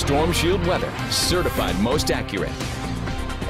Stormshield Weather, certified most accurate.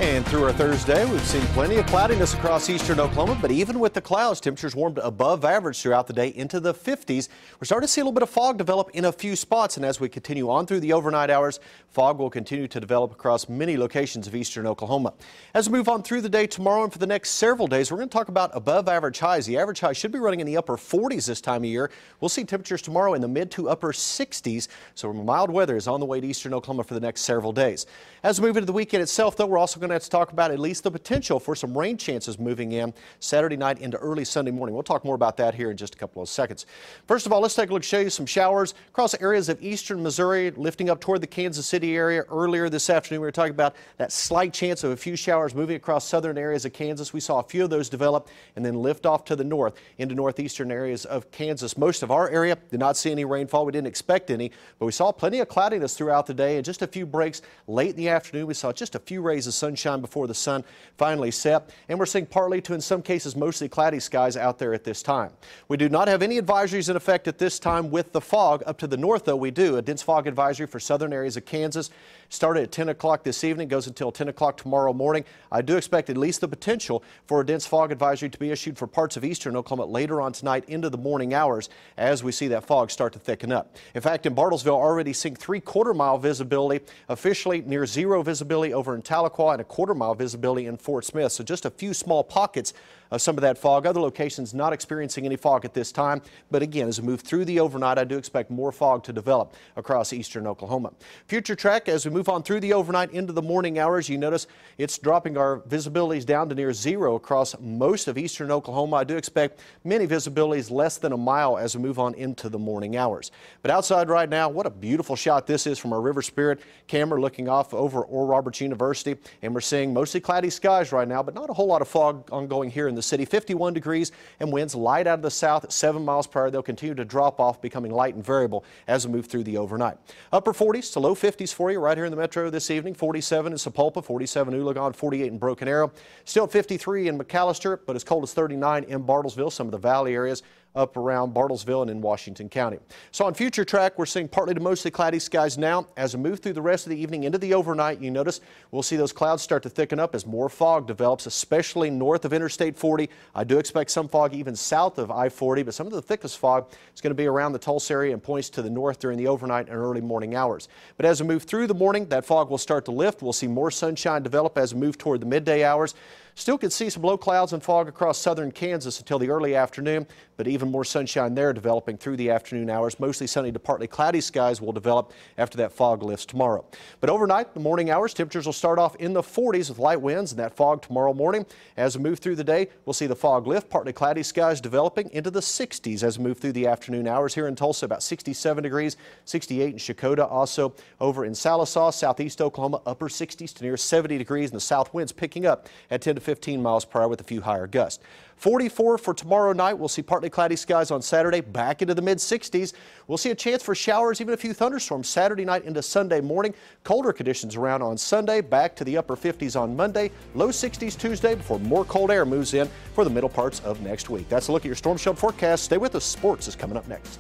And through our Thursday, we've seen plenty of cloudiness across eastern Oklahoma, but even with the clouds, temperatures warmed above average throughout the day into the 50s. We're starting to see a little bit of fog develop in a few spots, and as we continue on through the overnight hours, fog will continue to develop across many locations of eastern Oklahoma. As we move on through the day tomorrow and for the next several days, we're going to talk about above average highs. The average high should be running in the upper 40s this time of year. We'll see temperatures tomorrow in the mid to upper 60s, so mild weather is on the way to eastern Oklahoma for the next several days. As we move into the weekend itself, though, we're also going to have to talk about at least the potential for some rain chances moving in Saturday night into early Sunday morning. We'll talk more about that here in just a couple of seconds. First of all, let's take a look, show you some showers across areas of eastern Missouri, lifting up toward the Kansas City area. Earlier this afternoon, we were talking about that slight chance of a few showers moving across southern areas of Kansas. We saw a few of those develop and then lift off to the north into northeastern areas of Kansas. Most of our area did not see any rainfall. We didn't expect any, but we saw plenty of cloudiness throughout the day and just a few breaks late in the afternoon. We saw just a few rays of sunshine before the sun finally set, and we're seeing partly to, in some cases, mostly cloudy skies out there at this time. We do not have any advisories in effect at this time with the fog. Up to the north, though, we do. A dense fog advisory for southern areas of Kansas started at 10 o'clock this evening, goes until 10 o'clock tomorrow morning. I do expect at least the potential for a dense fog advisory to be issued for parts of eastern Oklahoma later on tonight into the morning hours as we see that fog start to thicken up. In fact, in Bartlesville, already seeing 3/4 mile visibility, officially near zero visibility over in Tahlequah, and a 1/4 mile visibility in Fort Smith. So just a few small pockets of some of that fog. Other locations not experiencing any fog at this time. But again, as we move through the overnight, I do expect more fog to develop across eastern Oklahoma. Future track, as we move on through the overnight into the morning hours, you notice it's dropping our visibilities down to near zero across most of eastern Oklahoma. I do expect many visibilities less than a mile as we move on into the morning hours. But outside right now, what a beautiful shot this is from our River Spirit camera looking off over Oral Roberts University. And we're seeing mostly cloudy skies right now, but not a whole lot of fog ongoing here in the city. 51 degrees and winds light out of the south at 7 miles per hour. They'll continue to drop off, becoming light and variable as we move through the overnight. Upper 40s to low 50s for you right here in the metro this evening. 47 in Sapulpa, 47 in Oulagon, 48 in Broken Arrow. Still at 53 in McAllister, but as cold as 39 in Bartlesville, some of the valley areas up around Bartlesville and in Washington County. So on future track, we're seeing partly to mostly cloudy skies now. As we move through the rest of the evening into the overnight, you notice we'll see those clouds start to thicken up as more fog develops, especially north of Interstate 40. I do expect some fog even south of I-40, but some of the thickest fog is going to be around the Tulsa area and points to the north during the overnight and early morning hours. But as we move through the morning, that fog will start to lift. We'll see more sunshine develop as we move toward the midday hours. Still could see some low clouds and fog across southern Kansas until the early afternoon, but even more sunshine there developing through the afternoon hours. Mostly sunny to partly cloudy skies will develop after that fog lifts tomorrow. But overnight, the morning hours, temperatures will start off in the 40s with light winds and that fog tomorrow morning. As we move through the day, we'll see the fog lift, partly cloudy skies developing into the 60s as we move through the afternoon hours. Here in Tulsa, about 67 degrees, 68 in Shakota. Also over in Sallisaw, southeast Oklahoma, upper 60s to near 70 degrees, and the south winds picking up at 10 to 15 miles per hour with a few higher gusts. 44 for tomorrow night. We'll see partly cloudy skies on Saturday, back into the mid-60s. We'll see a chance for showers, even a few thunderstorms Saturday night into Sunday morning. Colder conditions around on Sunday, back to the upper 50s on Monday, low 60s Tuesday before more cold air moves in for the middle parts of next week. That's a look at your Storm Shield forecast. Stay with us. Sports is coming up next.